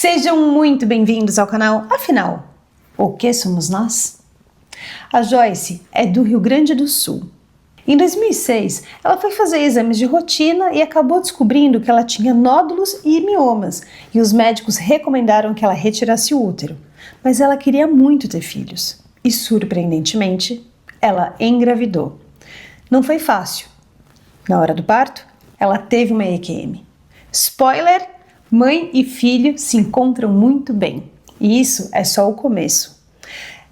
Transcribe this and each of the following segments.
Sejam muito bem-vindos ao canal Afinal, o que somos nós? A Joyce é do Rio Grande do Sul. Em 2006, ela foi fazer exames de rotina e acabou descobrindo que ela tinha nódulos e miomas, e os médicos recomendaram que ela retirasse o útero. Mas ela queria muito ter filhos, e surpreendentemente, ela engravidou. Não foi fácil. Na hora do parto, ela teve uma EQM. Spoiler! Mãe e filho se encontram muito bem, e isso é só o começo.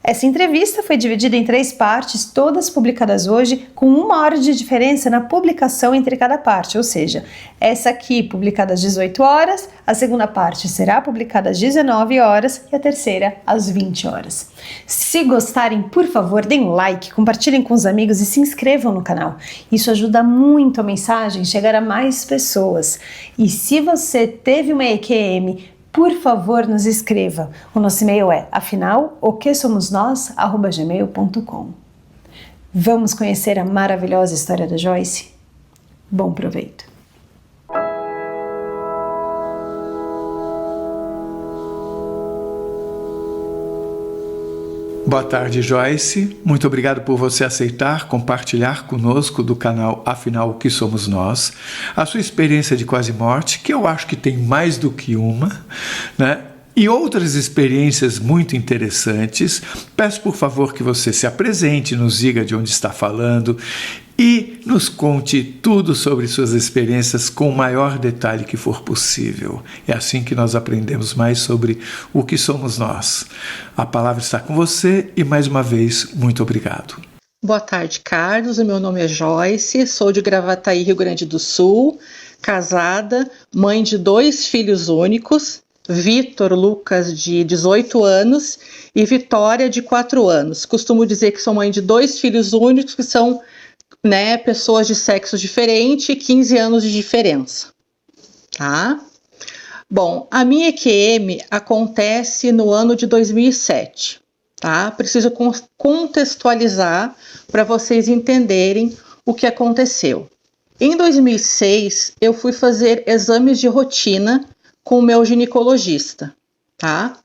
Essa entrevista foi dividida em 3 partes, todas publicadas hoje, com 1 hora de diferença na publicação entre cada parte, ou seja, essa aqui publicada às 18 horas, a segunda parte será publicada às 19 horas e a terceira às 20 horas. Se gostarem, por favor, deem um like, compartilhem com os amigos e se inscrevam no canal. Isso ajuda muito a mensagem chegar a mais pessoas. E se você teve uma EQM, por favor, nos escreva. O nosso e-mail é afinal.oquesomosnós@gmail.com. Vamos conhecer a maravilhosa história da Joyce? Bom proveito! Boa tarde, Joyce. Muito obrigado por você aceitar compartilhar conosco do canal Afinal, o que somos nós, a sua experiência de quase morte, que eu acho que tem mais do que uma, né? E outras experiências muito interessantes. Peço, por favor, que você se apresente, nos diga de onde está falando e nos conte tudo sobre suas experiências com o maior detalhe que for possível. É assim que nós aprendemos mais sobre o que somos nós. A palavra está com você e, mais uma vez, muito obrigado. Boa tarde, Carlos. O meu nome é Joyce, sou de Gravataí, Rio Grande do Sul, casada, mãe de 2 filhos únicos, Vitor Lucas, de 18 anos, e Vitória, de 4 anos. Costumo dizer que sou mãe de 2 filhos únicos, que são pessoas de sexo diferente e 15 anos de diferença. Tá? Bom, a minha EQM acontece no ano de 2007. Tá? Preciso contextualizar para vocês entenderem o que aconteceu. Em 2006, eu fui fazer exames de rotina com o meu ginecologista, tá?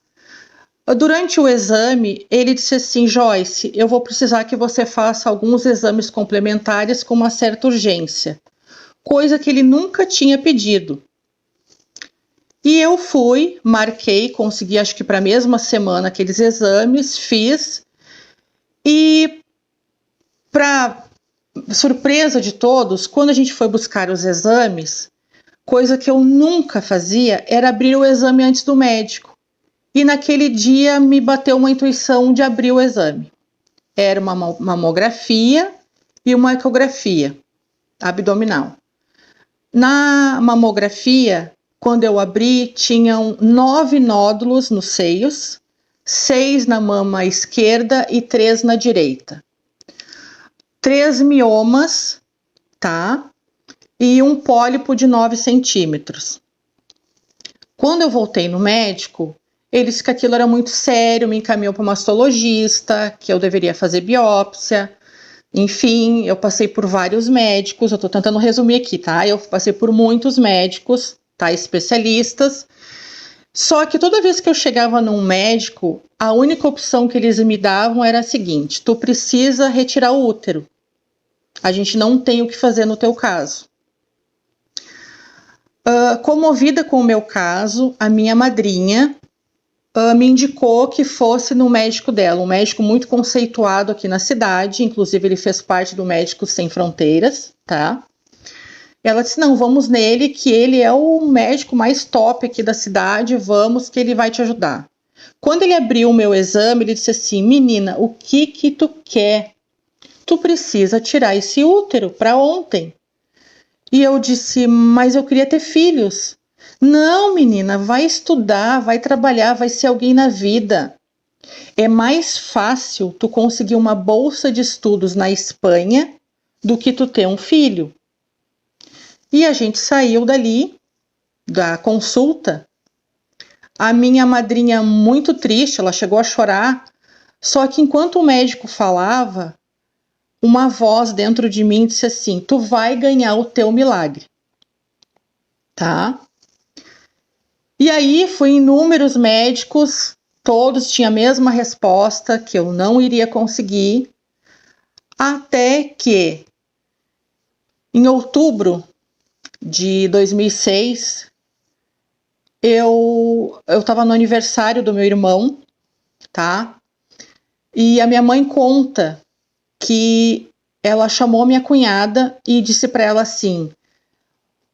Durante o exame, ele disse assim: Joyce, eu vou precisar que você faça alguns exames complementares com uma certa urgência, coisa que ele nunca tinha pedido. E eu fui, marquei, consegui acho que para a mesma semana aqueles exames, fiz, e para surpresa de todos, quando a gente foi buscar os exames, coisa que eu nunca fazia era abrir o exame antes do médico. E naquele dia me bateu uma intuição de abrir o exame. Era uma mamografia e uma ecografia abdominal. Na mamografia, quando eu abri, tinham 9 nódulos nos seios, 6 na mama esquerda e 3 na direita. 3 miomas, tá? E um pólipo de 9 centímetros. Quando eu voltei no médico, ele disse que aquilo era muito sério, me encaminhou para o mastologista, que eu deveria fazer biópsia. Enfim, eu passei por vários médicos, eu estou tentando resumir aqui, tá? Eu passei por muitos médicos, tá? Especialistas. Só que toda vez que eu chegava num médico, a única opção que eles me davam era a seguinte: tu precisa retirar o útero. A gente não tem o que fazer no teu caso. Comovida com o meu caso, a minha madrinha me indicou que fosse no médico dela, um médico muito conceituado aqui na cidade, inclusive ele fez parte do Médicos Sem Fronteiras, tá? Ela disse: não, vamos nele, que ele é o médico mais top aqui da cidade, vamos que ele vai te ajudar. Quando ele abriu o meu exame, ele disse assim: menina, o que tu quer? Tu precisa tirar esse útero para ontem. E eu disse: mas eu queria ter filhos. Não, menina, vai estudar, vai trabalhar, vai ser alguém na vida. É mais fácil tu conseguir uma bolsa de estudos na Espanha do que tu ter um filho. E a gente saiu dali, da consulta. A minha madrinha, muito triste, ela chegou a chorar. Só que enquanto o médico falava, uma voz dentro de mim disse assim: tu vai ganhar o teu milagre. Tá? E aí fui em inúmeros médicos, todos tinham a mesma resposta, que eu não iria conseguir, até que em outubro de 2006, eu estava no aniversário do meu irmão, tá? E a minha mãe conta que ela chamou minha cunhada e disse para ela assim: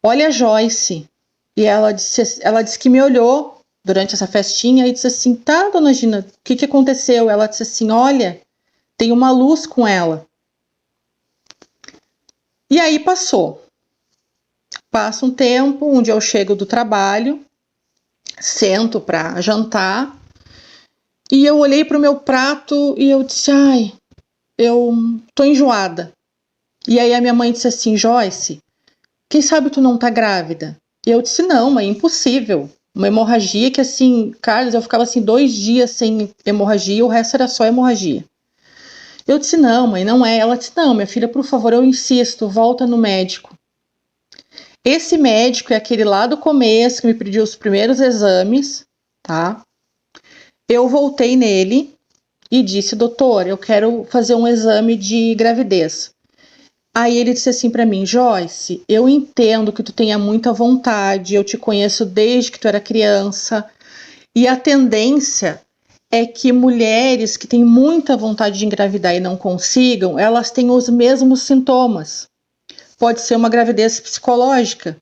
olha a Joyce. E ela disse que me olhou durante essa festinha e disse assim: tá, dona Gina, o que aconteceu? Ela disse assim: olha, tem uma luz com ela. E aí passou. Passa um tempo, um dia eu chego do trabalho, sento para jantar, e eu olhei para o meu prato e eu disse: ai, eu tô enjoada. E aí a minha mãe disse assim: Joyce, quem sabe tu não tá grávida? E eu disse: não, mãe, impossível. Uma hemorragia que assim, Carlos, eu ficava assim 2 dias sem hemorragia e o resto era só hemorragia. Eu disse: não, mãe, não é. Ela disse: não, minha filha, por favor, eu insisto, volta no médico. Esse médico é aquele lá do começo que me pediu os primeiros exames, tá? Eu voltei nele e disse: doutor, eu quero fazer um exame de gravidez. Aí ele disse assim para mim: Joyce, eu entendo que tu tenha muita vontade, eu te conheço desde que tu era criança, e a tendência é que mulheres que têm muita vontade de engravidar e não consigam, elas têm os mesmos sintomas. Pode ser uma gravidez psicológica.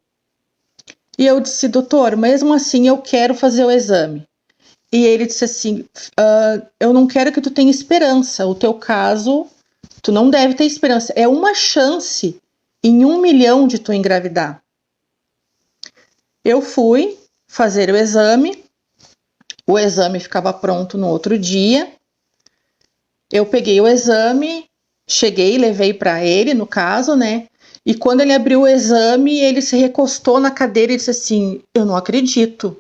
E eu disse: doutor, mesmo assim eu quero fazer o exame. E ele disse assim: eu não quero que tu tenha esperança, o teu caso, tu não deve ter esperança, é uma chance em 1 milhão de tu engravidar. Eu fui fazer o exame ficava pronto no outro dia, eu peguei o exame, cheguei, levei para ele, no caso, né? E quando ele abriu o exame, ele se recostou na cadeira e disse assim: eu não acredito,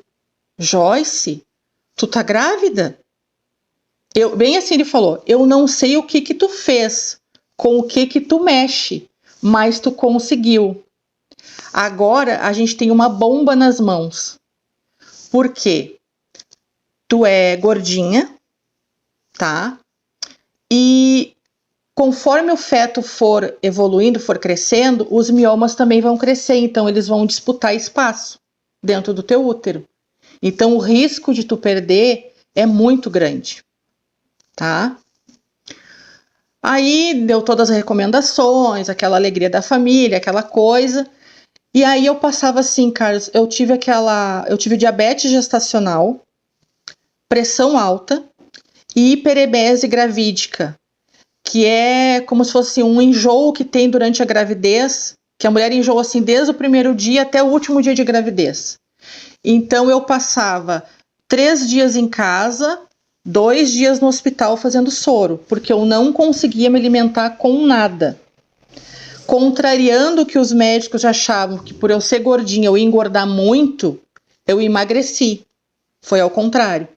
Joyce, tu tá grávida? Bem assim ele falou: eu não sei o que tu fez, com o que tu mexe, mas tu conseguiu. Agora a gente tem uma bomba nas mãos. Por quê? Tu é gordinha, tá? E conforme o feto for evoluindo, for crescendo, os miomas também vão crescer, então eles vão disputar espaço dentro do teu útero. Então o risco de tu perder é muito grande, tá? Aí deu todas as recomendações, aquela alegria da família, aquela coisa. E aí eu passava assim, Carlos, eu tive diabetes gestacional, pressão alta e hiperemese gravídica, que é como se fosse um enjoo que tem durante a gravidez, que a mulher enjoa assim desde o primeiro dia até o último dia de gravidez. Então eu passava 3 dias em casa, 2 dias no hospital fazendo soro, porque eu não conseguia me alimentar com nada. Contrariando o que os médicos achavam que por eu ser gordinha eu ia engordar muito, eu emagreci. Foi ao contrário.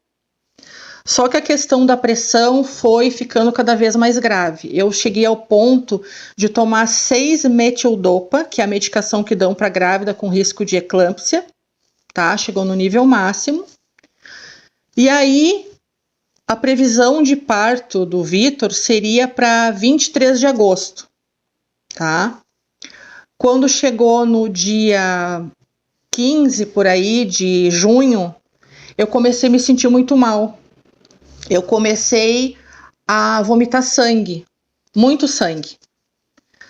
Só que a questão da pressão foi ficando cada vez mais grave. Eu cheguei ao ponto de tomar 6-metildopa, que é a medicação que dão para grávida com risco de eclâmpsia, tá? Chegou no nível máximo. E aí, a previsão de parto do Vitor seria para 23 de agosto, tá? Quando chegou no dia 15, por aí, de junho, eu comecei a me sentir muito mal. Eu comecei a vomitar sangue, muito sangue.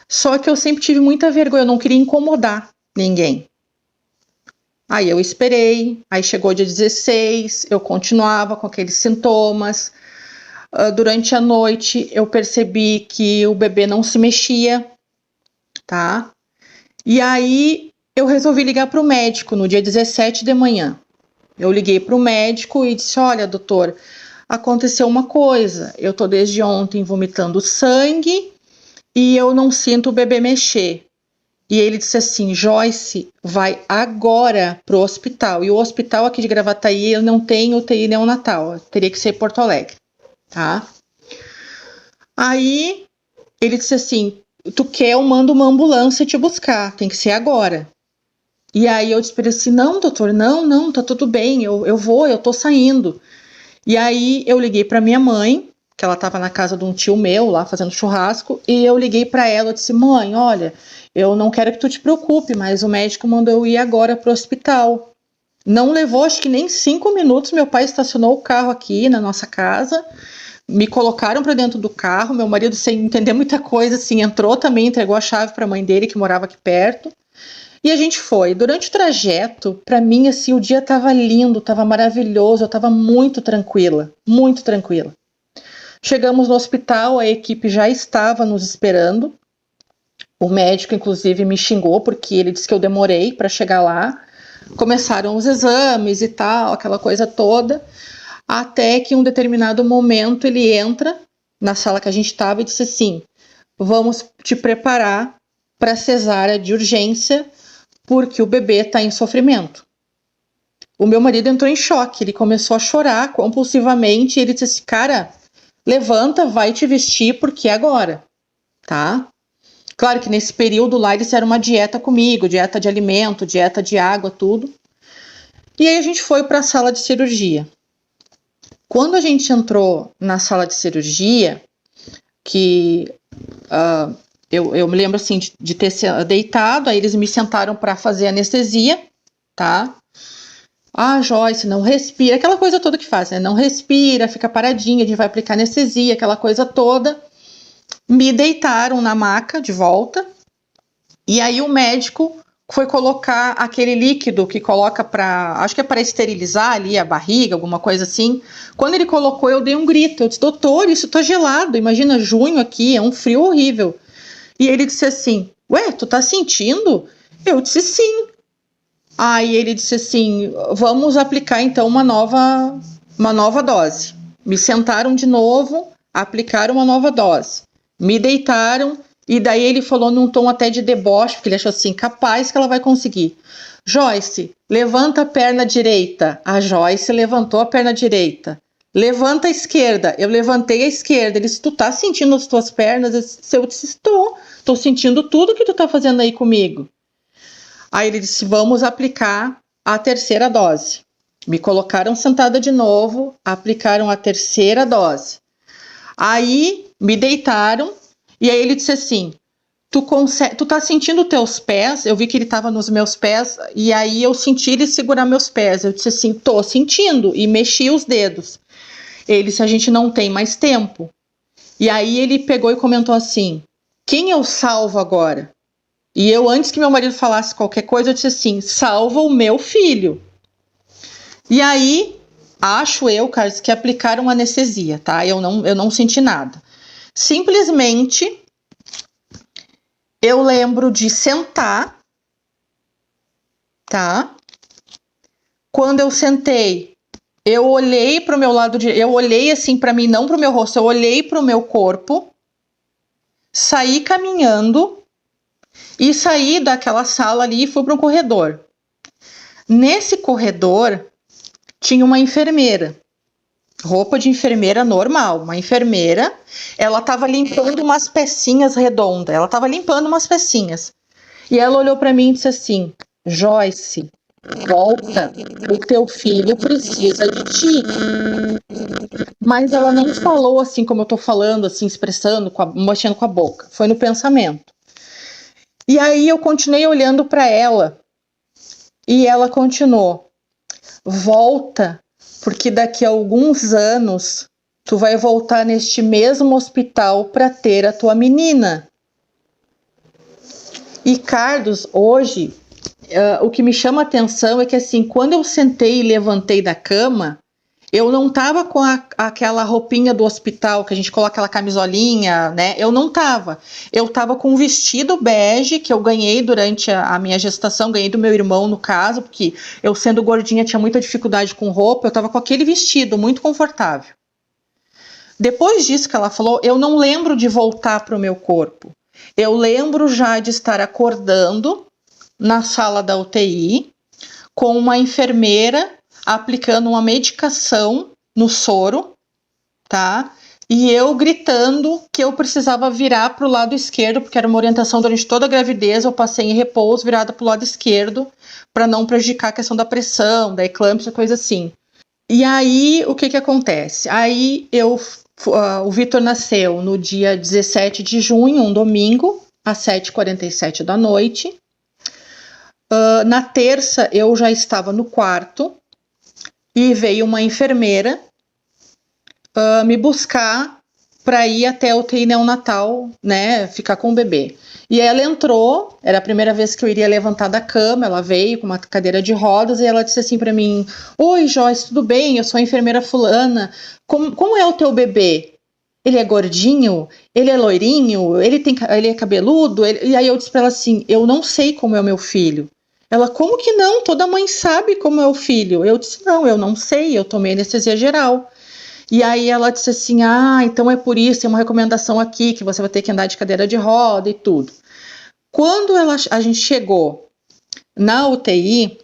Só que eu sempre tive muita vergonha, eu não queria incomodar ninguém. Aí eu esperei, aí chegou dia 16, eu continuava com aqueles sintomas. Durante a noite eu percebi que o bebê não se mexia, tá? E aí eu resolvi ligar para o médico no dia 17 de manhã. Eu liguei para o médico e disse: olha, doutor, aconteceu uma coisa, eu tô desde ontem vomitando sangue e eu não sinto o bebê mexer. E ele disse assim: Joyce, vai agora pro hospital. E o hospital aqui de Gravataí, ele não tem UTI neonatal, teria que ser Porto Alegre, tá? Aí ele disse assim: tu quer, eu mando uma ambulância te buscar, tem que ser agora. E aí eu disse para ele assim, não, doutor, não, tá tudo bem, eu tô saindo. E aí eu liguei para minha mãe, que ela estava na casa de um tio meu lá fazendo churrasco, e eu liguei para ela e disse, mãe, olha, eu não quero que tu te preocupe, mas o médico mandou eu ir agora pro hospital. Não levou, acho que nem 5 minutos, meu pai estacionou o carro aqui na nossa casa, me colocaram para dentro do carro, meu marido, sem entender muita coisa, assim, entrou também, entregou a chave para a mãe dele, que morava aqui perto, e a gente foi. Durante o trajeto, para mim, assim, o dia estava lindo, estava maravilhoso, eu estava muito tranquila, muito tranquila. Chegamos no hospital, a equipe já estava nos esperando, o médico, inclusive, me xingou, porque ele disse que eu demorei para chegar lá, começaram os exames e tal, aquela coisa toda, até que em um determinado momento ele entra na sala que a gente estava e disse assim, vamos te preparar para cesárea de urgência, porque o bebê está em sofrimento. O meu marido entrou em choque, ele começou a chorar compulsivamente, e ele disse assim, cara, levanta, vai te vestir, porque é agora, tá? Claro que nesse período lá eles fizeram uma dieta comigo, dieta de alimento, dieta de água, tudo. E aí a gente foi para a sala de cirurgia. Quando a gente entrou na sala de cirurgia, que eu me lembro assim de ter deitado, aí eles me sentaram para fazer anestesia, tá? Ah, Joyce, não respira, aquela coisa toda que faz, né? Não respira, fica paradinha, a gente vai aplicar anestesia, aquela coisa toda. Me deitaram na maca de volta, e aí o médico foi colocar aquele líquido que coloca para, acho que é para esterilizar ali a barriga, alguma coisa assim. Quando ele colocou, eu dei um grito, eu disse, doutor, isso tá gelado, imagina junho aqui, é um frio horrível. E ele disse assim, ué, tu tá sentindo? Eu disse sim. Aí ele disse assim, vamos aplicar então uma nova dose. Me sentaram de novo, aplicaram uma nova dose. Me deitaram, e daí ele falou num tom até de deboche, porque ele achou assim, capaz que ela vai conseguir. Joyce, levanta a perna direita. A Joyce levantou a perna direita. Levanta a esquerda. Eu levantei a esquerda. Ele disse, tu tá sentindo as tuas pernas? Eu disse, estou sentindo tudo que tu tá fazendo aí comigo. Aí ele disse, vamos aplicar a terceira dose. Me colocaram sentada de novo, aplicaram a terceira dose. Aí me deitaram, e aí ele disse assim, tu tá sentindo teus pés? Eu vi que ele estava nos meus pés, e aí eu senti ele segurar meus pés. Eu disse assim, tô sentindo, e mexi os dedos. Ele disse, a gente não tem mais tempo. E aí ele pegou e comentou assim, quem eu salvo agora? E eu, antes que meu marido falasse qualquer coisa, eu disse assim, salva o meu filho. E aí, acho eu, Carlos, que aplicaram anestesia, tá? Eu não senti nada. Simplesmente, eu lembro de sentar, tá? Quando eu sentei, eu olhei para o meu lado, eu olhei assim para mim, não para o meu rosto, eu olhei para o meu corpo, saí caminhando e saí daquela sala ali e fui para um corredor. Nesse corredor, tinha uma enfermeira, roupa de enfermeira normal, uma enfermeira, ela estava limpando umas pecinhas redondas, e ela olhou para mim e disse assim, Joyce, volta, o teu filho precisa de ti. Mas ela não falou assim como eu tô falando, assim, expressando, mexendo com a boca, foi no pensamento. E aí eu continuei olhando para ela, e ela continuou, volta, porque daqui a alguns anos tu vai voltar neste mesmo hospital para ter a tua menina. E Carlos, hoje, o que me chama a atenção é que assim, quando eu sentei e levantei da cama, eu não tava com aquela roupinha do hospital, que a gente coloca aquela camisolinha, né? Eu não tava. Eu tava com um vestido bege que eu ganhei durante a minha gestação, ganhei do meu irmão, no caso, porque eu, sendo gordinha, tinha muita dificuldade com roupa, eu tava com aquele vestido, muito confortável. Depois disso que ela falou, eu não lembro de voltar pro meu corpo. Eu lembro já de estar acordando na sala da UTI, com uma enfermeira aplicando uma medicação no soro, tá? e eu gritando que eu precisava virar para o lado esquerdo, porque era uma orientação durante toda a gravidez, eu passei em repouso virada para o lado esquerdo, para não prejudicar a questão da pressão, da eclâmpsia, coisa assim. E aí, o que acontece? Aí, o Vitor nasceu no dia 17 de junho, um domingo, às 7h47 da noite. Na terça, eu já estava no quarto e veio uma enfermeira me buscar para ir até a UTI neonatal, né, ficar com o bebê. E ela entrou, era a primeira vez que eu iria levantar da cama, ela veio com uma cadeira de rodas e ela disse assim para mim: "Oi, Joyce, tudo bem? Eu sou a enfermeira fulana. Como é o teu bebê? Ele é gordinho? Ele é loirinho? Ele é cabeludo?" E aí eu disse para ela assim: "Eu não sei como é o meu filho." Ela: "Como que não? Toda mãe sabe como é o filho." Eu disse: "Não, eu não sei, eu tomei anestesia geral." E aí ela disse assim: "Então é por isso, tem uma recomendação aqui, que você vai ter que andar de cadeira de roda e tudo." Quando a gente chegou na UTI,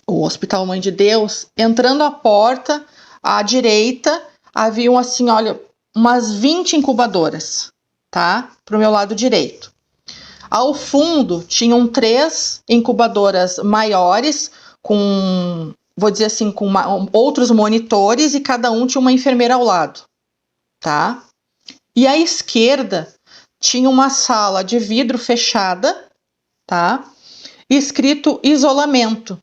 o Hospital Mãe de Deus, entrando a porta, à direita, haviam assim, olha, umas 20 incubadoras, tá? Pro meu lado direito. Ao fundo, tinham 3 incubadoras maiores, com, vou dizer assim, com outros monitores, e cada um tinha uma enfermeira ao lado, tá? E à esquerda tinha uma sala de vidro fechada, tá? Escrito isolamento.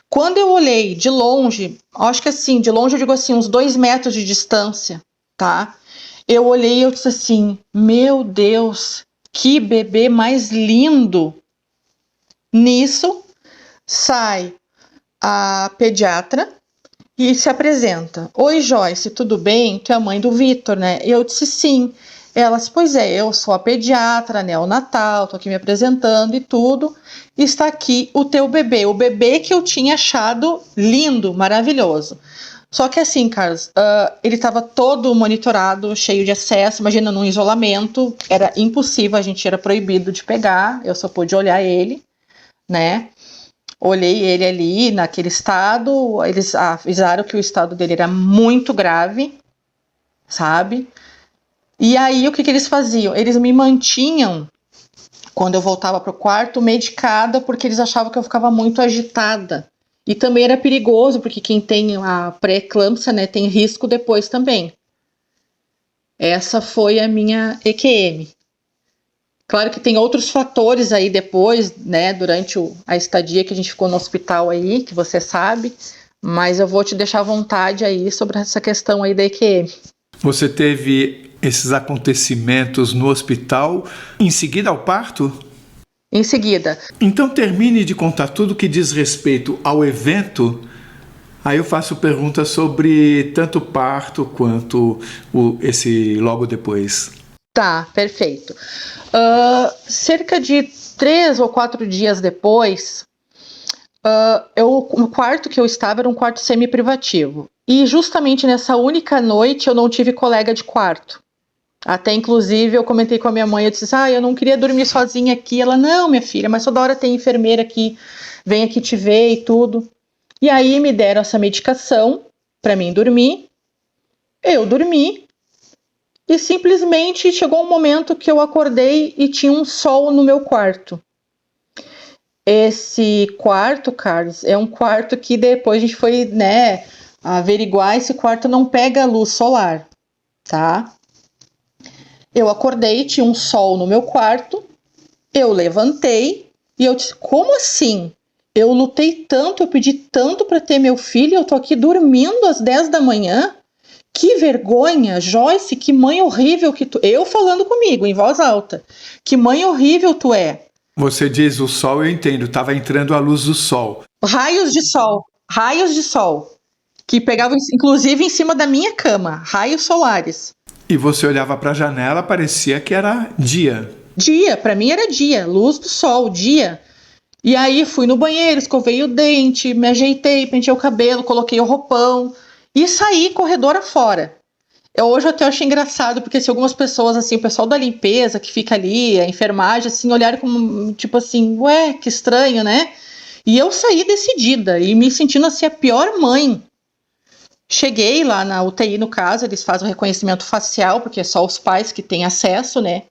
Quando eu olhei de longe, acho que assim, de longe eu digo assim, uns 2 metros de distância, tá? Eu olhei e eu disse assim: "Meu Deus, que bebê mais lindo." Nisso, sai a pediatra e se apresenta: "Oi, Joyce, tudo bem? Tu é a mãe do Vitor, né?" Eu disse sim. Ela disse: "Pois é, eu sou a pediatra neonatal, tô aqui me apresentando e tudo. Está aqui o teu bebê, o bebê que eu tinha achado lindo, maravilhoso." Só que assim, Carlos, ele estava todo monitorado, cheio de acesso, imagina, num isolamento, era impossível, a gente era proibido de pegar, eu só pude olhar ele, né? Olhei ele ali naquele estado, eles avisaram que o estado dele era muito grave, sabe? E aí, o que eles faziam? Eles me mantinham, quando eu voltava para o quarto, medicada, porque eles achavam que eu ficava muito agitada. E também era perigoso, porque quem tem a pré-eclâmpsia, né, tem risco depois também. Essa foi a minha EQM. Claro que tem outros fatores aí depois, né, durante a estadia que a gente ficou no hospital aí, que você sabe, mas eu vou te deixar à vontade aí sobre essa questão aí da EQM. Você teve esses acontecimentos no hospital em seguida ao parto? Em seguida. Então termine de contar tudo que diz respeito ao evento. Aí eu faço perguntas sobre tanto o parto quanto esse logo depois. Tá, perfeito. Cerca de 3 ou 4 dias depois, o quarto que eu estava era um quarto semi-privativo. E justamente nessa única noite eu não tive colega de quarto. Até inclusive eu comentei com a minha mãe, eu disse: "Eu não queria dormir sozinha aqui." Ela: "Não, minha filha, mas toda hora tem enfermeira aqui, vem aqui te ver e tudo." E aí me deram essa medicação para mim dormir. Eu dormi e simplesmente chegou um momento que eu acordei e tinha um sol no meu quarto. Esse quarto, Carlos, é um quarto que depois a gente foi, né, averiguar, esse quarto não pega luz solar, tá? Eu acordei, tinha um sol no meu quarto, eu levantei e eu disse: "Como assim? Eu lutei tanto, eu pedi tanto para ter meu filho, eu tô aqui dormindo às 10 da manhã? Que vergonha, Joyce, que mãe horrível que tu..." Eu falando comigo, em voz alta: "Que mãe horrível tu é." Você diz o sol, eu entendo, estava entrando a luz do sol. Raios de sol, que pegavam inclusive em cima da minha cama, raios solares. E você olhava para a janela, parecia que era dia. Dia, para mim era dia, luz do sol, dia. E aí fui no banheiro, escovei o dente, me ajeitei, pentei o cabelo, coloquei o roupão e saí corredor afora. Hoje eu até achei engraçado, porque se algumas pessoas, assim, o pessoal da limpeza que fica ali, a enfermagem, assim, olharam como, tipo assim, ué, que estranho, né? E eu saí decidida e me sentindo, assim, a pior mãe. Cheguei lá na UTI, no caso, eles fazem o reconhecimento facial, porque é só os pais que têm acesso, né?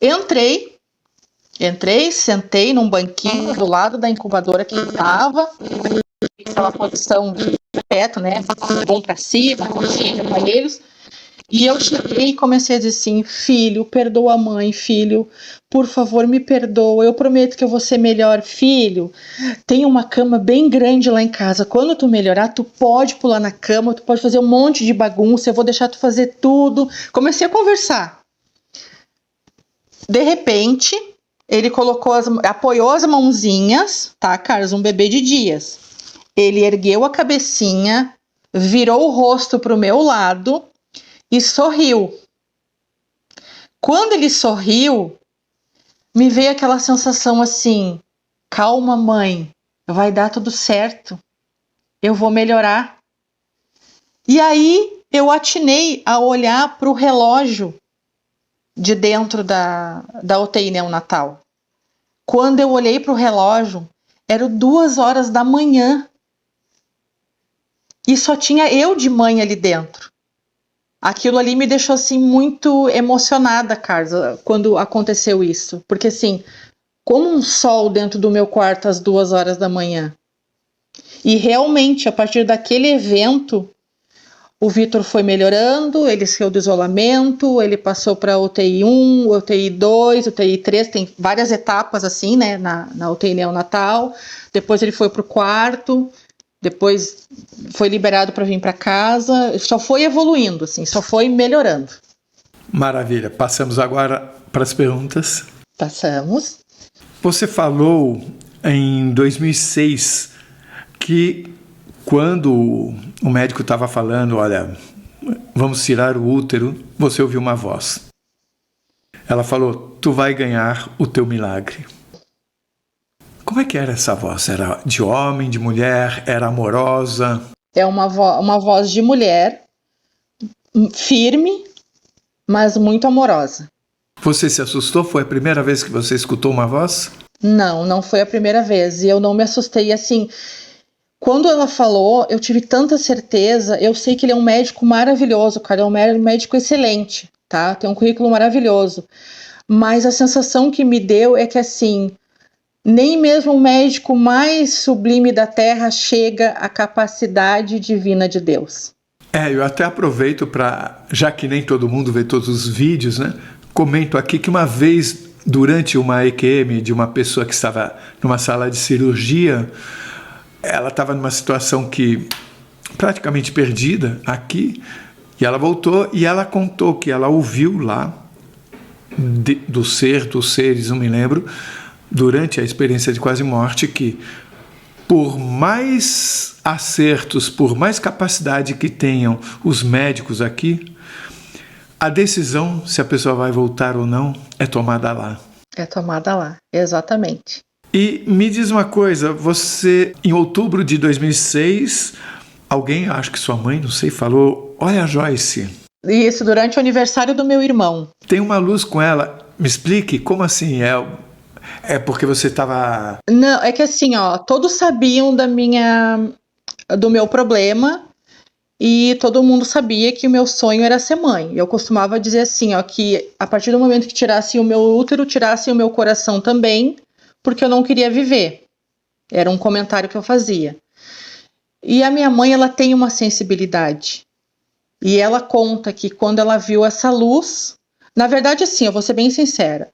Entrei, sentei num banquinho do lado da incubadora que estava, aquela posição de perto, né? Bom para cima, com aparelhos. E eu cheguei e comecei a dizer assim: filho, perdoa a mãe, filho, por favor, me perdoa, eu prometo que eu vou ser melhor, filho. Tem uma cama bem grande lá em casa, quando tu melhorar, tu pode pular na cama, tu pode fazer um monte de bagunça, eu vou deixar tu fazer tudo. Comecei a conversar. De repente, ele apoiou as mãozinhas, tá, Carlos? Um bebê de dias. Ele ergueu a cabecinha, virou o rosto pro meu lado e sorriu. Quando ele sorriu, me veio aquela sensação assim: calma, mãe, vai dar tudo certo, eu vou melhorar. E aí eu atinei a olhar para o relógio de dentro da UTI neonatal. Quando eu olhei para o relógio, eram 2h da manhã e só tinha eu de mãe ali dentro. Aquilo ali me deixou assim muito emocionada, Carlos, quando aconteceu isso. Porque assim, como um sol dentro do meu quarto às 2h da manhã. E realmente, a partir daquele evento, o Vitor foi melhorando, ele saiu do isolamento, ele passou para UTI 1, UTI 2, UTI 3, tem várias etapas assim, né, na UTI neonatal. Depois ele foi para o quarto. Depois foi liberado para vir para casa, só foi evoluindo, assim, só foi melhorando. Maravilha. Passamos agora para as perguntas. Passamos. Você falou em 2006 que quando o médico estava falando, olha, vamos tirar o útero, você ouviu uma voz. Ela falou: tu vai ganhar o teu milagre. Como é que era essa voz? Era de homem, de mulher? Era amorosa? É uma voz de mulher, firme, mas muito amorosa. Você se assustou? Foi a primeira vez que você escutou uma voz? Não foi a primeira vez. E eu não me assustei. Assim, quando ela falou, eu tive tanta certeza. Eu sei que ele é um médico maravilhoso, cara. É um médico excelente, tá? Tem um currículo maravilhoso. Mas a sensação que me deu é que, assim, nem mesmo o médico mais sublime da Terra chega à capacidade divina de Deus. Eu até aproveito para, já que nem todo mundo vê todos os vídeos, né? Comento aqui que uma vez, durante uma EQM de uma pessoa que estava numa sala de cirurgia, ela estava numa situação que praticamente perdida aqui, e ela voltou e ela contou que ela ouviu lá, dos seres, não me lembro, durante a experiência de quase morte, que por mais acertos, por mais capacidade que tenham os médicos aqui, a decisão se a pessoa vai voltar ou não é tomada lá. É tomada lá, exatamente. E me diz uma coisa, você, em outubro de 2006, alguém, acho que sua mãe, não sei, falou: olha, Joyce. Isso, durante o aniversário do meu irmão. Tem uma luz com ela. Me explique, como assim? É porque você estava... Não, é que assim, ó, todos sabiam do meu problema e todo mundo sabia que o meu sonho era ser mãe. Eu costumava dizer assim, ó, que a partir do momento que tirassem o meu útero, tirassem o meu coração também, porque eu não queria viver. Era um comentário que eu fazia. E a minha mãe, ela tem uma sensibilidade. E ela conta que quando ela viu essa luz... Na verdade, assim, eu vou ser bem sincera.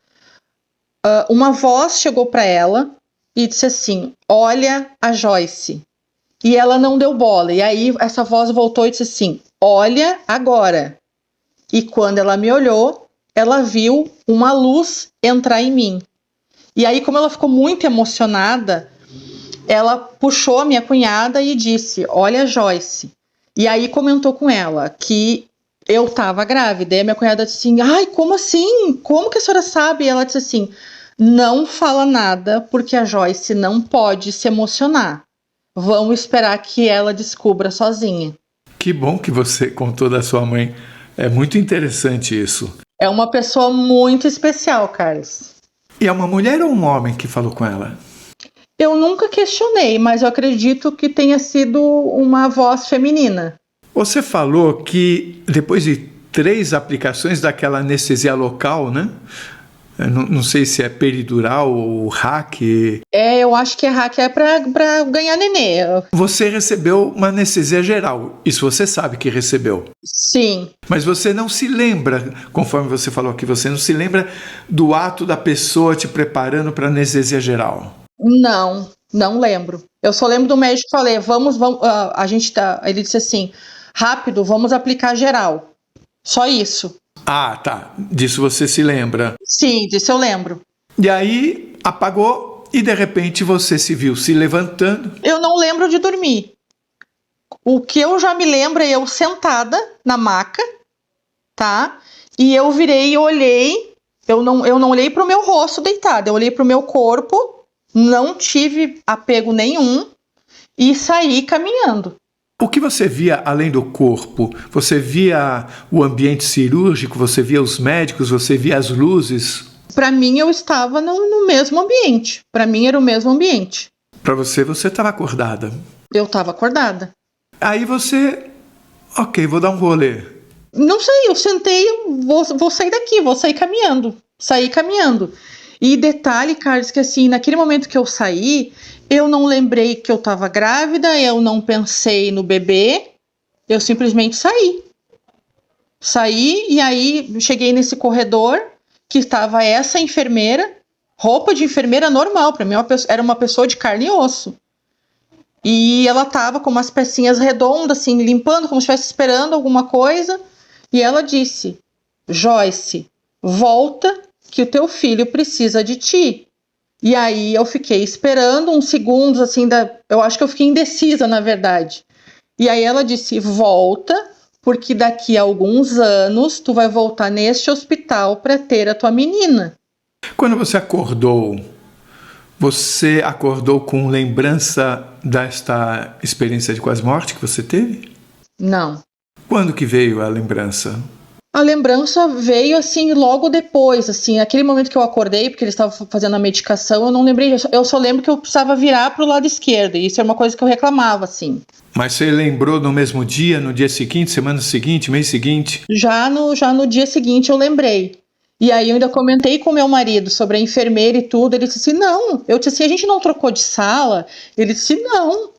Uma voz chegou para ela e disse assim: olha a Joyce. E ela não deu bola. E aí essa voz voltou e disse assim: olha agora. E quando ela me olhou, ela viu uma luz entrar em mim. E aí, como ela ficou muito emocionada, ela puxou a minha cunhada e disse: olha, Joyce. E aí comentou com ela que eu estava grávida. E a minha cunhada disse assim: ai, como assim? Como que a senhora sabe? E ela disse assim: não fala nada, porque a Joyce não pode se emocionar. Vamos esperar que ela descubra sozinha. Que bom que você contou da sua mãe. É muito interessante isso. É uma pessoa muito especial, Carlos. E é uma mulher ou um homem que falou com ela? Eu nunca questionei, mas eu acredito que tenha sido uma voz feminina. Você falou que depois de 3 aplicações daquela anestesia local, né? Eu não sei se é peridural ou hack. Eu acho que é pra ganhar nenê. Você recebeu uma anestesia geral. Isso você sabe que recebeu. Sim. Mas você não se lembra, conforme você falou aqui, você não se lembra do ato da pessoa te preparando para anestesia geral? Não lembro. Eu só lembro do médico que falei, vamos, a gente tá. Ele disse assim, rápido, vamos aplicar geral. Só isso. Ah, tá. Disso você se lembra. Sim, disso eu lembro. E aí apagou e de repente você se viu se levantando. Eu não lembro de dormir. O que eu já me lembro é eu sentada na maca, tá? E eu virei e olhei. Eu não olhei pro meu rosto deitada, eu olhei pro meu corpo, não tive apego nenhum e saí caminhando. O que você via além do corpo? Você via o ambiente cirúrgico? Você via os médicos? Você via as luzes? Para mim, eu estava no mesmo ambiente. Para mim, era o mesmo ambiente. Para você estava acordada. Eu estava acordada. Aí você... Ok, vou dar um rolê. Não sei, eu sentei, vou sair daqui, vou sair caminhando. Saí caminhando. E detalhe, Carlos, que assim, naquele momento que eu saí, eu não lembrei que eu estava grávida, eu não pensei no bebê, eu simplesmente saí. Saí e aí cheguei nesse corredor que estava essa enfermeira, roupa de enfermeira normal, para mim era uma pessoa de carne e osso. E ela estava com umas pecinhas redondas, assim, limpando, como se estivesse esperando alguma coisa. E ela disse, Joyce, volta que o teu filho precisa de ti. E aí eu fiquei esperando uns segundos, assim, eu acho que eu fiquei indecisa, na verdade. E aí ela disse, volta, porque daqui a alguns anos tu vai voltar neste hospital para ter a tua menina. Quando você acordou com lembrança desta experiência de quase morte que você teve? Não. Quando que veio a lembrança? A lembrança veio, assim, logo depois, assim, aquele momento que eu acordei, porque eles estavam fazendo a medicação, eu não lembrei, eu só lembro que eu precisava virar pro lado esquerdo, e isso é uma coisa que eu reclamava, assim. Mas você lembrou no mesmo dia, no dia seguinte, semana seguinte, mês seguinte? Já no dia seguinte eu lembrei. E aí eu ainda comentei com meu marido sobre a enfermeira e tudo, ele disse assim, não, eu disse assim, a gente não trocou de sala? Ele disse, não.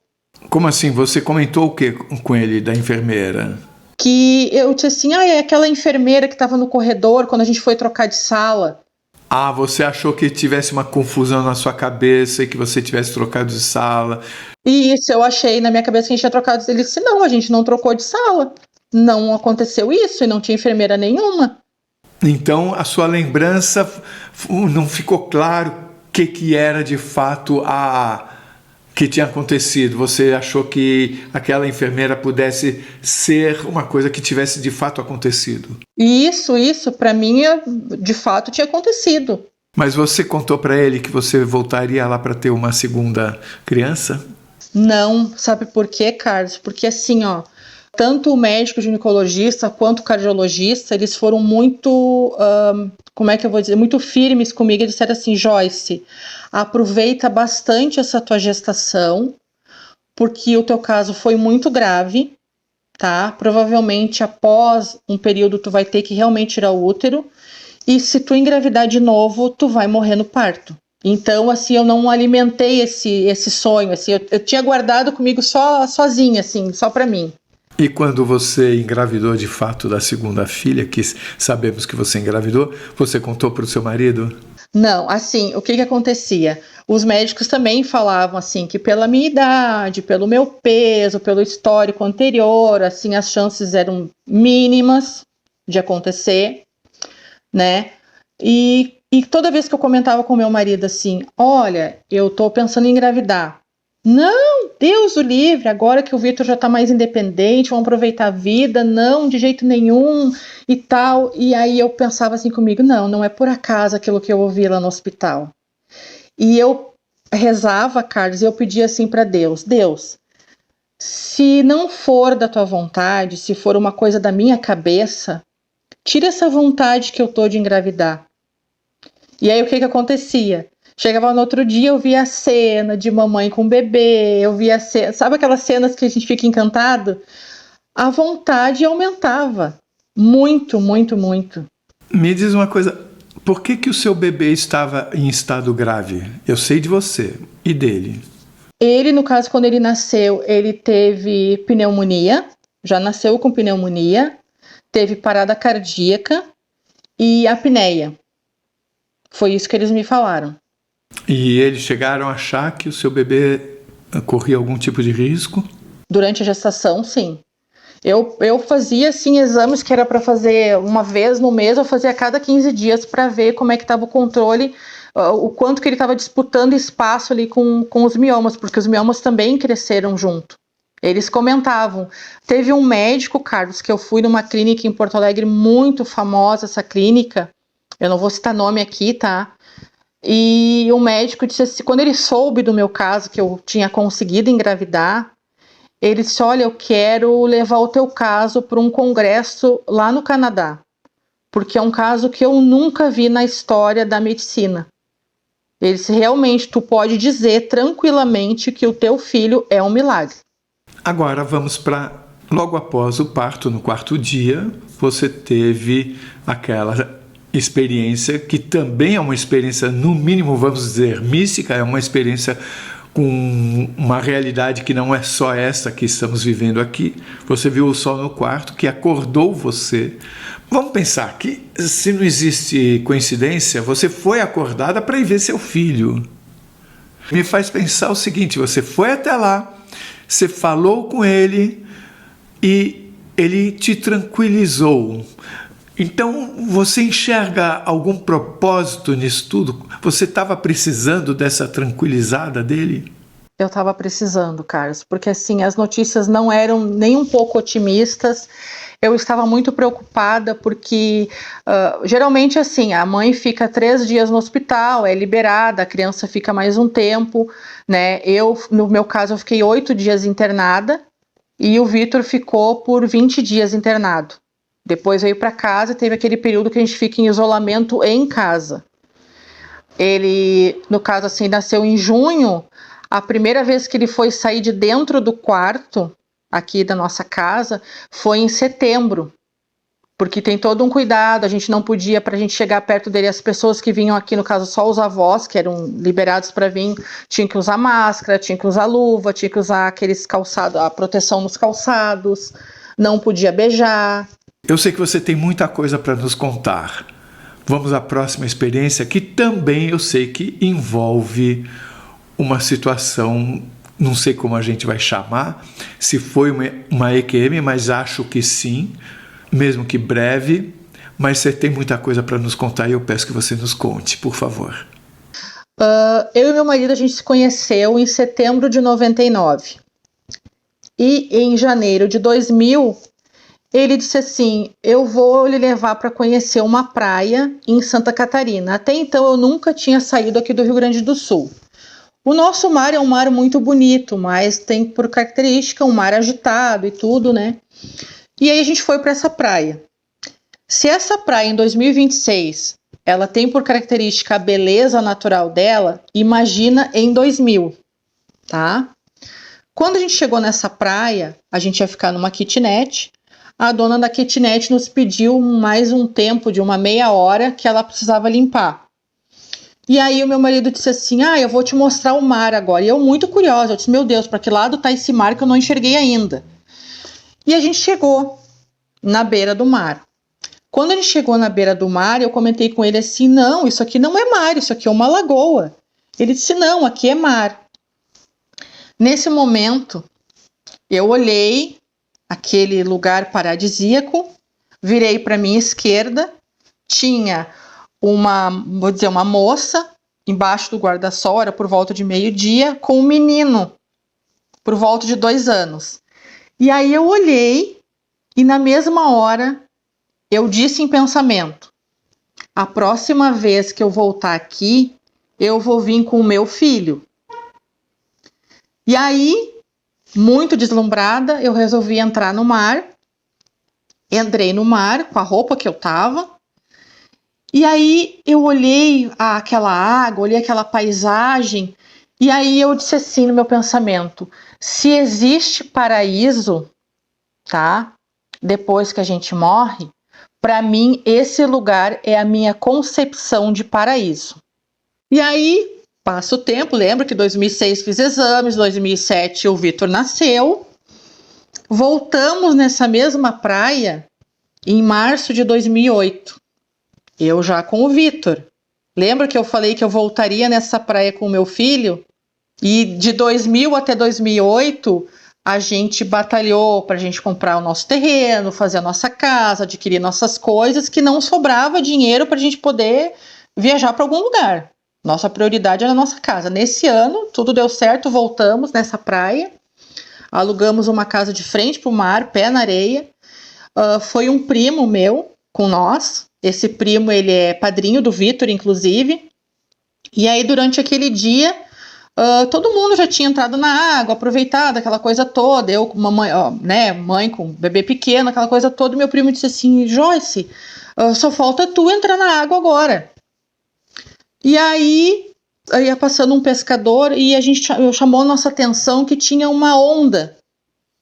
Como assim? Você comentou o que com ele, da enfermeira? Que eu disse assim, é aquela enfermeira que estava no corredor quando a gente foi trocar de sala. Ah, você achou que tivesse uma confusão na sua cabeça e que você tivesse trocado de sala. E isso, eu achei na minha cabeça que a gente tinha trocado. Ele disse, não, a gente não trocou de sala. Não aconteceu isso e não tinha enfermeira nenhuma. Então, a sua lembrança não ficou claro o que era de fato que tinha acontecido. Você achou que aquela enfermeira pudesse ser uma coisa que tivesse de fato acontecido. Isso, para mim, de fato tinha acontecido. Mas você contou para ele que você voltaria lá para ter uma segunda criança? Não, sabe por quê, Carlos? Porque assim, tanto o médico ginecologista quanto o cardiologista, eles foram muito, como é que eu vou dizer, muito firmes comigo. Eles disseram assim, Joyce, aproveita bastante essa tua gestação, porque o teu caso foi muito grave, tá? Provavelmente após um período tu vai ter que realmente tirar o útero, e se tu engravidar de novo, tu vai morrer no parto. Então, assim, eu não alimentei esse sonho, assim, eu tinha guardado comigo sozinha, assim, só pra mim. E quando você engravidou de fato da segunda filha, que sabemos que você engravidou, você contou para o seu marido? Não, assim, o que acontecia? Os médicos também falavam, assim, que pela minha idade, pelo meu peso, pelo histórico anterior, assim, as chances eram mínimas de acontecer, né? E toda vez que eu comentava com meu marido assim, olha, eu tô pensando em engravidar. Não, Deus o livre, agora que o Vitor já tá mais independente, vamos aproveitar a vida, não, de jeito nenhum e tal. E aí eu pensava assim comigo, não é por acaso aquilo que eu ouvi lá no hospital. E eu rezava, Carlos, e eu pedia assim para Deus, se não for da tua vontade, se for uma coisa da minha cabeça, tira essa vontade que eu tô de engravidar. E aí o que acontecia? Chegava no outro dia, eu via a cena de mamãe com bebê, eu via a cena, sabe aquelas cenas que a gente fica encantado? a vontade aumentava. Muito, muito, muito. Me diz uma coisa, por que que o seu bebê estava em estado grave? Eu sei de você e dele. Ele, no caso, quando ele nasceu, ele teve pneumonia, já nasceu com pneumonia, teve parada cardíaca e apneia. Foi isso que eles me falaram. E eles chegaram a achar que o seu bebê corria algum tipo de risco? Durante a gestação, sim. Eu fazia, assim, exames que era para fazer uma vez no mês, eu fazia a cada 15 dias para ver como é que estava o controle, o quanto que ele estava disputando espaço ali com os miomas, porque os miomas também cresceram junto. Eles comentavam. Teve um médico, Carlos, que eu fui numa clínica em Porto Alegre, muito famosa essa clínica, eu não vou citar nome aqui, tá? E o médico disse assim, quando ele soube do meu caso, que eu tinha conseguido engravidar, ele disse, olha, eu quero levar o teu caso para um congresso lá no Canadá, porque é um caso que eu nunca vi na história da medicina. Ele disse, realmente, tu pode dizer tranquilamente que o teu filho é um milagre. Agora vamos para, logo após o parto, no 4º dia, você teve aquela experiência que também é uma experiência, no mínimo, vamos dizer, mística, é uma experiência com uma realidade que não é só essa que estamos vivendo aqui. Você viu o sol no quarto, que acordou você. Vamos pensar que, se não existe coincidência, você foi acordada para ir ver seu filho. Me faz pensar o seguinte, você foi até lá, você falou com ele e ele te tranquilizou. Então, você enxerga algum propósito nisso tudo? Você estava precisando dessa tranquilizada dele? Eu estava precisando, Carlos, porque assim, as notícias não eram nem um pouco otimistas. Eu estava muito preocupada porque, geralmente assim, a mãe fica 3 dias no hospital, é liberada, a criança fica mais um tempo, né? No meu caso, eu fiquei 8 dias internada e o Vitor ficou por 20 dias internado. Depois veio para casa e teve aquele período que a gente fica em isolamento em casa. Ele, no caso assim, nasceu em junho. A primeira vez que ele foi sair de dentro do quarto, aqui da nossa casa, foi em setembro. Porque tem todo um cuidado, a gente não podia, para a gente chegar perto dele, as pessoas que vinham aqui, no caso só os avós, que eram liberados para vir, tinham que usar máscara, tinham que usar luva, tinham que usar aqueles calçados, a proteção nos calçados, não podia beijar. Eu sei que você tem muita coisa para nos contar. Vamos à próxima experiência, que também eu sei que envolve uma situação, não sei como a gente vai chamar, se foi uma EQM, mas acho que sim, mesmo que breve, mas você tem muita coisa para nos contar e eu peço que você nos conte, por favor. Eu e meu marido, a gente se conheceu em setembro de 99. E em janeiro de 2000, ele disse assim, eu vou lhe levar para conhecer uma praia em Santa Catarina. Até então eu nunca tinha saído aqui do Rio Grande do Sul. O nosso mar é um mar muito bonito, mas tem por característica um mar agitado e tudo, né? E aí a gente foi para essa praia. Se essa praia em 2026, ela tem por característica a beleza natural dela, imagina em 2000, tá? Quando a gente chegou nessa praia, a gente ia ficar numa kitnet. A dona da kitnet nos pediu mais um tempo de uma meia hora que ela precisava limpar. E aí o meu marido disse assim, eu vou te mostrar o mar agora. E eu muito curiosa, eu disse, meu Deus, para que lado tá esse mar que eu não enxerguei ainda? E a gente chegou na beira do mar. Quando a gente chegou na beira do mar, eu comentei com ele assim, não, isso aqui não é mar, isso aqui é uma lagoa. Ele disse, não, aqui é mar. Nesse momento, eu olhei aquele lugar paradisíaco, virei para minha esquerda, tinha uma moça embaixo do guarda-sol, era por volta de meio-dia, com um menino por volta de 2 anos. E aí eu olhei e na mesma hora eu disse em pensamento, a próxima vez que eu voltar aqui, eu vou vir com o meu filho. E aí, muito deslumbrada, eu resolvi entrar no mar. Entrei no mar com a roupa que eu tava. E aí eu olhei aquela água, olhei aquela paisagem. E aí eu disse assim no meu pensamento, se existe paraíso, tá? depois que a gente morre, para mim esse lugar é a minha concepção de paraíso. E aí, passa o tempo, lembro que em 2006 fiz exames, 2007 o Vitor nasceu. Voltamos nessa mesma praia em março de 2008. Eu já com o Vitor. Lembra que eu falei que eu voltaria nessa praia com o meu filho? E de 2000 até 2008, a gente batalhou para a gente comprar o nosso terreno, fazer a nossa casa, adquirir nossas coisas, que não sobrava dinheiro para a gente poder viajar para algum lugar. Nossa prioridade era a nossa casa. Nesse ano, tudo deu certo, voltamos nessa praia, alugamos uma casa de frente para o mar, pé na areia. Foi um primo meu com nós. Esse primo, ele é padrinho do Vitor, inclusive. E aí, durante aquele dia, todo mundo já tinha entrado na água, aproveitado aquela coisa toda. Eu com uma mãe, mãe com bebê pequeno, aquela coisa toda. E meu primo disse assim: Joyce, só falta tu entrar na água agora. E aí, ia passando um pescador e chamou a nossa atenção que tinha uma onda.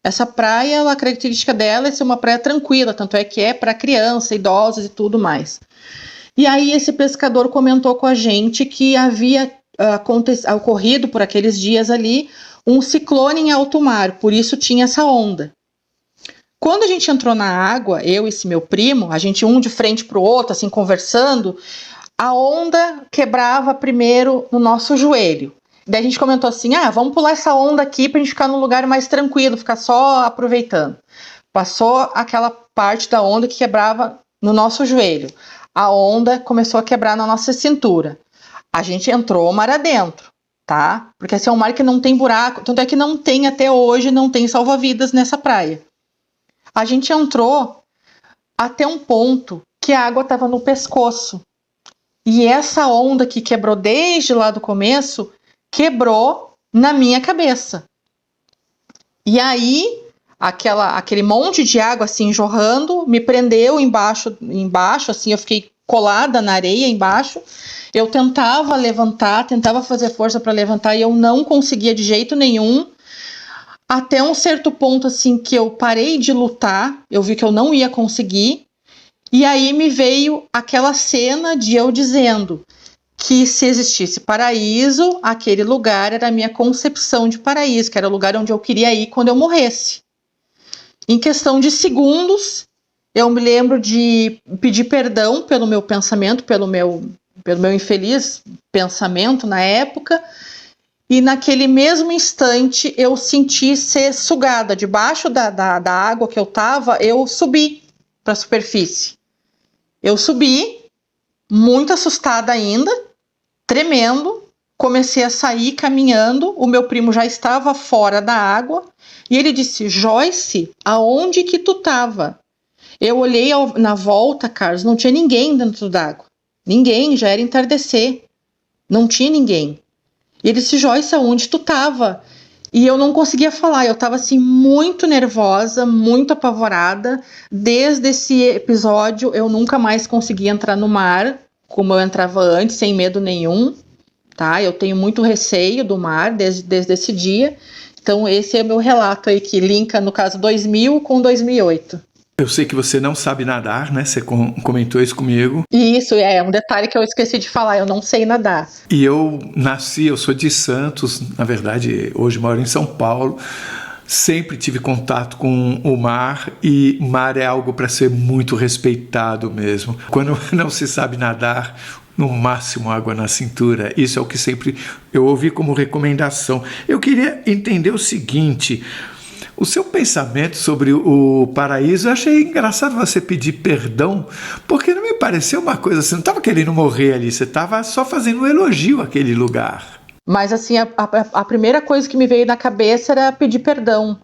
Essa praia, a característica dela é ser uma praia tranquila, tanto é que é para criança, idosos e tudo mais. E aí esse pescador comentou com a gente que havia ocorrido por aqueles dias ali um ciclone em alto mar, por isso tinha essa onda. Quando a gente entrou na água, eu e esse meu primo, a gente um de frente para o outro, assim, conversando, a onda quebrava primeiro no nosso joelho. Daí a gente comentou assim, vamos pular essa onda aqui pra gente ficar num lugar mais tranquilo, ficar só aproveitando. Passou aquela parte da onda que quebrava no nosso joelho. A onda começou a quebrar na nossa cintura. A gente entrou mar adentro, tá? Porque esse é um mar que não tem buraco, tanto é que não tem até hoje, não tem salva-vidas nessa praia. A gente entrou até um ponto que a água estava no pescoço. E essa onda que quebrou desde lá do começo, quebrou na minha cabeça. E aí, aquele monte de água assim jorrando, me prendeu embaixo, assim, eu fiquei colada na areia embaixo. Eu tentava levantar, tentava fazer força para levantar e eu não conseguia de jeito nenhum. Até um certo ponto assim que eu parei de lutar, eu vi que eu não ia conseguir. E aí me veio aquela cena de eu dizendo que se existisse paraíso, aquele lugar era a minha concepção de paraíso, que era o lugar onde eu queria ir quando eu morresse. Em questão de segundos, eu me lembro de pedir perdão pelo meu pensamento, pelo meu infeliz pensamento na época, e naquele mesmo instante eu senti ser sugada. Debaixo da água que eu estava, eu subi para a superfície. Eu subi, muito assustada ainda, tremendo, comecei a sair caminhando, o meu primo já estava fora da água, e ele disse, Joyce, aonde que tu estava? Eu olhei na volta, Carlos, não tinha ninguém dentro d'água, ninguém, já era entardecer, não tinha ninguém. E ele disse, Joyce, aonde tu estava? E eu não conseguia falar, eu estava assim muito nervosa, muito apavorada. Desde esse episódio eu nunca mais consegui entrar no mar, como eu entrava antes, sem medo nenhum, tá? Eu tenho muito receio do mar desde esse dia. Então esse é o meu relato aí, que linka no caso 2000 com 2008. Eu sei que você não sabe nadar, né? Você comentou isso comigo. Isso, é um detalhe que eu esqueci de falar, eu não sei nadar. E eu sou de Santos, na verdade, hoje moro em São Paulo. Sempre tive contato com o mar, e mar é algo para ser muito respeitado mesmo. Quando não se sabe nadar, no máximo água na cintura. Isso é o que sempre eu ouvi como recomendação. Eu queria entender o seguinte... O seu pensamento sobre o paraíso, eu achei engraçado você pedir perdão, porque não me pareceu uma coisa, você não estava querendo morrer ali, você estava só fazendo um elogio àquele lugar. Mas assim, a primeira coisa que me veio na cabeça era pedir perdão.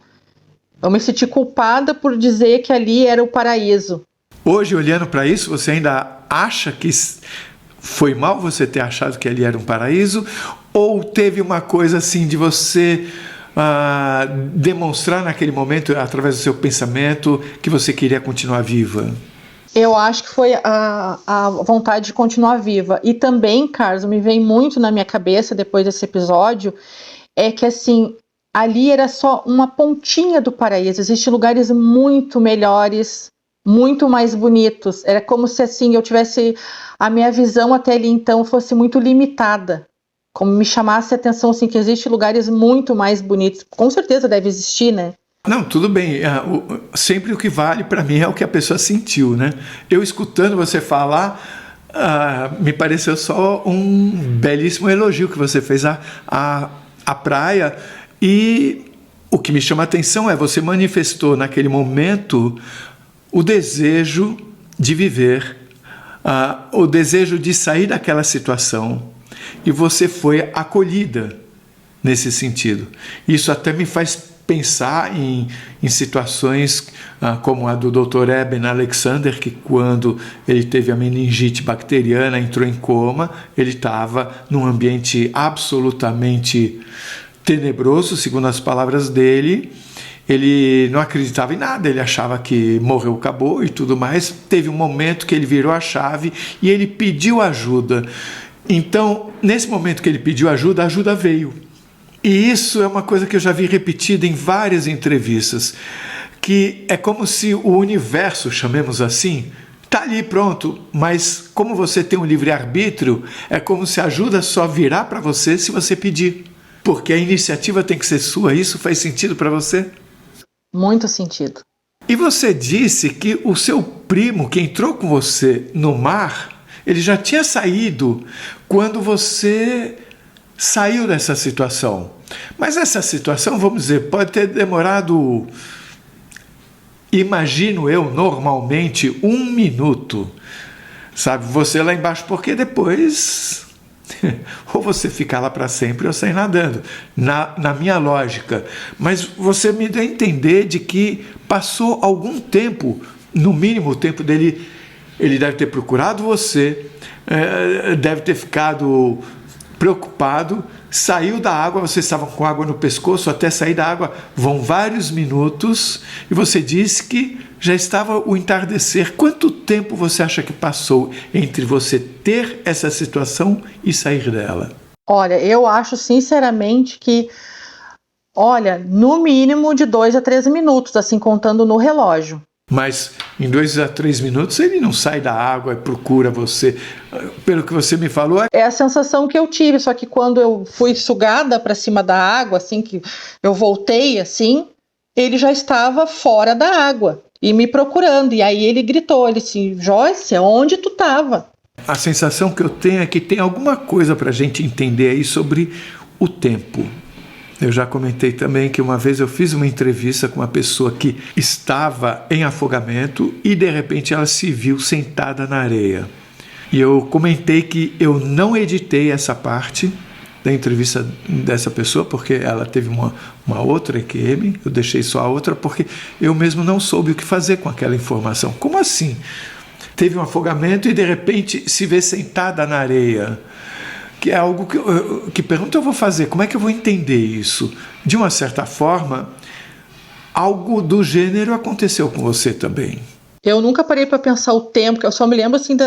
Eu me senti culpada por dizer que ali era o paraíso. Hoje, olhando para isso, você ainda acha que foi mal você ter achado que ali era um paraíso? Ou teve uma coisa assim de você... demonstrar naquele momento, através do seu pensamento, que você queria continuar viva? Eu acho que foi a vontade de continuar viva. E também, Carlos, me vem muito na minha cabeça depois desse episódio, é que assim, ali era só uma pontinha do paraíso. Existem lugares muito melhores, muito mais bonitos. Era como se assim eu tivesse, a minha visão até ali então fosse muito limitada. Como me chamasse a atenção assim, que existem lugares muito mais bonitos. Com certeza deve existir, né? Não, tudo bem. Sempre o que vale para mim é o que a pessoa sentiu, né? Eu escutando você falar, me pareceu só um belíssimo elogio que você fez à praia. E o que me chama a atenção é você manifestou naquele momento o desejo de viver, o desejo de sair daquela situação. E você foi acolhida nesse sentido. Isso até me faz pensar em situações como a do Dr. Eben Alexander, que quando ele teve a meningite bacteriana, entrou em coma, ele estava num ambiente absolutamente tenebroso, segundo as palavras dele. Ele não acreditava em nada, ele achava que morreu, acabou e tudo mais. Teve um momento que ele virou a chave e ele pediu ajuda. Então, nesse momento que ele pediu ajuda, a ajuda veio. E isso é uma coisa que eu já vi repetida em várias entrevistas, que é como se o universo, chamemos assim, está ali pronto, mas como você tem um livre-arbítrio, é como se a ajuda só virá para você se você pedir. Porque a iniciativa tem que ser sua. Isso faz sentido para você? Muito sentido. E você disse que o seu primo, que entrou com você no mar, ele já tinha saído quando você saiu dessa situação. Mas essa situação, vamos dizer, pode ter demorado, imagino eu, normalmente, 1 minuto. Sabe, você lá embaixo, porque depois ou você ficar lá para sempre ou sair nadando, na minha lógica. Mas você me deu a entender de que passou algum tempo, no mínimo o tempo dele, ele deve ter procurado você, deve ter ficado preocupado, saiu da água, vocês estavam com água no pescoço, até sair da água vão vários minutos, e você disse que já estava o entardecer. Quanto tempo você acha que passou entre você ter essa situação e sair dela? Olha, eu acho sinceramente que, no mínimo de 2 a 3 minutos, assim, contando no relógio. Mas em 2 a 3 minutos ele não sai da água e procura você. Pelo que você me falou... É a sensação que eu tive, só que quando eu fui sugada para cima da água, assim, que eu voltei, assim, ele já estava fora da água e me procurando. E aí ele gritou, ele disse, Joyce, onde tu estava? A sensação que eu tenho é que tem alguma coisa para a gente entender aí sobre o tempo. Eu já comentei também que uma vez eu fiz uma entrevista com uma pessoa que estava em afogamento e de repente ela se viu sentada na areia. E eu comentei que eu não editei essa parte da entrevista dessa pessoa, porque ela teve uma outra EQM, eu deixei só a outra porque eu mesmo não soube o que fazer com aquela informação. Como assim? Teve um afogamento e de repente se vê sentada na areia. Que é algo que pergunta eu vou fazer, como é que eu vou entender isso? De uma certa forma, algo do gênero aconteceu com você também. Eu nunca parei para pensar o tempo, que eu só me lembro assim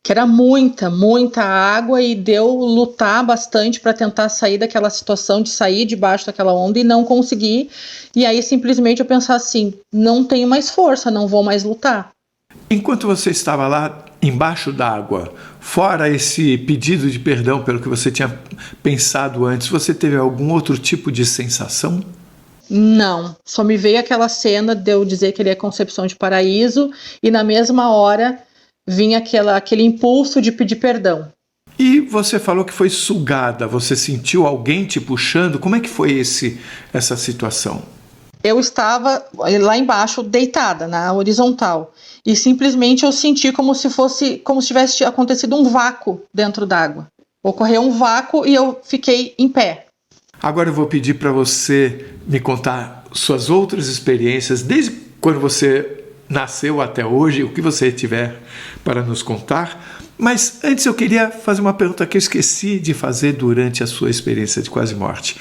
que era muita água e deu lutar bastante para tentar sair daquela situação, de sair debaixo daquela onda e não conseguir. E aí simplesmente eu pensar assim, não tenho mais força, não vou mais lutar. Enquanto você estava lá embaixo d'água, fora esse pedido de perdão pelo que você tinha pensado antes, você teve algum outro tipo de sensação? Não, só me veio aquela cena de eu dizer que ele é concepção de paraíso e na mesma hora vinha aquele impulso de pedir perdão. E você falou que foi sugada, você sentiu alguém te puxando? Como é que foi essa situação? Eu estava lá embaixo deitada, na horizontal, e simplesmente eu senti como se tivesse acontecido um vácuo dentro d'água. Ocorreu um vácuo e eu fiquei em pé. Agora eu vou pedir para você me contar suas outras experiências, desde quando você nasceu até hoje, o que você tiver para nos contar. Mas antes eu queria fazer uma pergunta que eu esqueci de fazer durante a sua experiência de quase morte.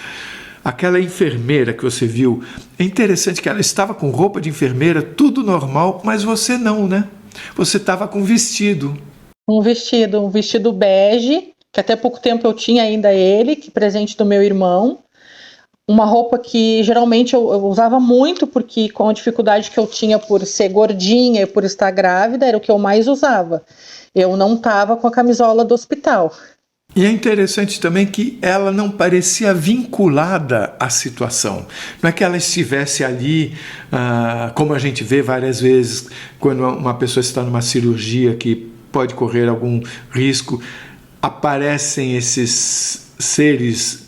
Aquela enfermeira que você viu, é interessante que ela estava com roupa de enfermeira, tudo normal, mas você não, né? Você estava com vestido. Um vestido bege, que até pouco tempo eu tinha ainda ele, que presente do meu irmão. Uma roupa que geralmente eu usava muito, porque com a dificuldade que eu tinha por ser gordinha e por estar grávida, era o que eu mais usava. Eu não estava com a camisola do hospital. E é interessante também que ela não parecia vinculada à situação. Não é que ela estivesse ali, como a gente vê várias vezes, quando uma pessoa está numa cirurgia que pode correr algum risco, aparecem esses seres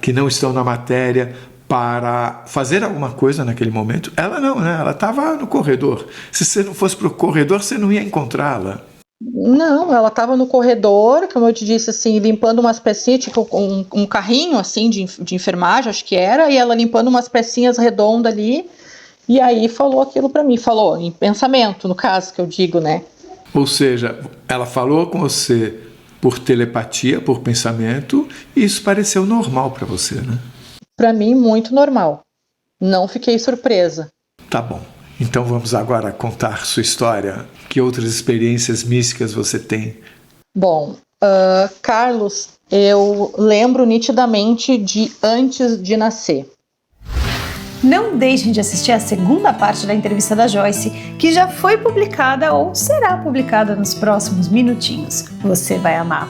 que não estão na matéria para fazer alguma coisa naquele momento. Ela não, né? Ela estava no corredor. Se você não fosse para o corredor, você não ia encontrá-la. Não, ela estava no corredor, como eu te disse, assim, limpando umas pecinhas, tipo um carrinho, assim, de enfermagem, acho que era, e ela limpando umas pecinhas redondas ali, e aí falou aquilo para mim, falou em pensamento, no caso que eu digo, né? Ou seja, ela falou com você por telepatia, por pensamento, e isso pareceu normal para você, né? Para mim, muito normal. Não fiquei surpresa. Tá bom. Então vamos agora contar sua história. Que outras experiências místicas você tem? Bom, Carlos, eu lembro nitidamente de antes de nascer. Não deixem de assistir a segunda parte da entrevista da Joyce, que já foi publicada ou será publicada nos próximos minutinhos. Você vai amar.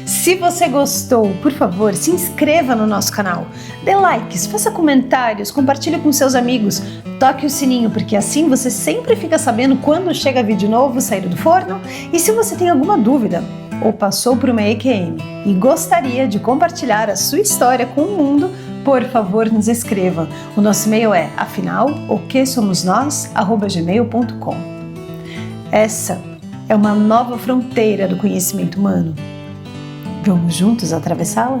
Se você gostou, por favor, se inscreva no nosso canal. Dê likes, faça comentários, compartilhe com seus amigos. Toque o sininho, porque assim você sempre fica sabendo quando chega vídeo novo saído do forno. E se você tem alguma dúvida ou passou por uma EQM e gostaria de compartilhar a sua história com o mundo, por favor, nos escreva. O nosso e-mail é afinal-o-que-somos-nós@gmail.com. Essa é uma nova fronteira do conhecimento humano. Vamos juntos atravessá-la?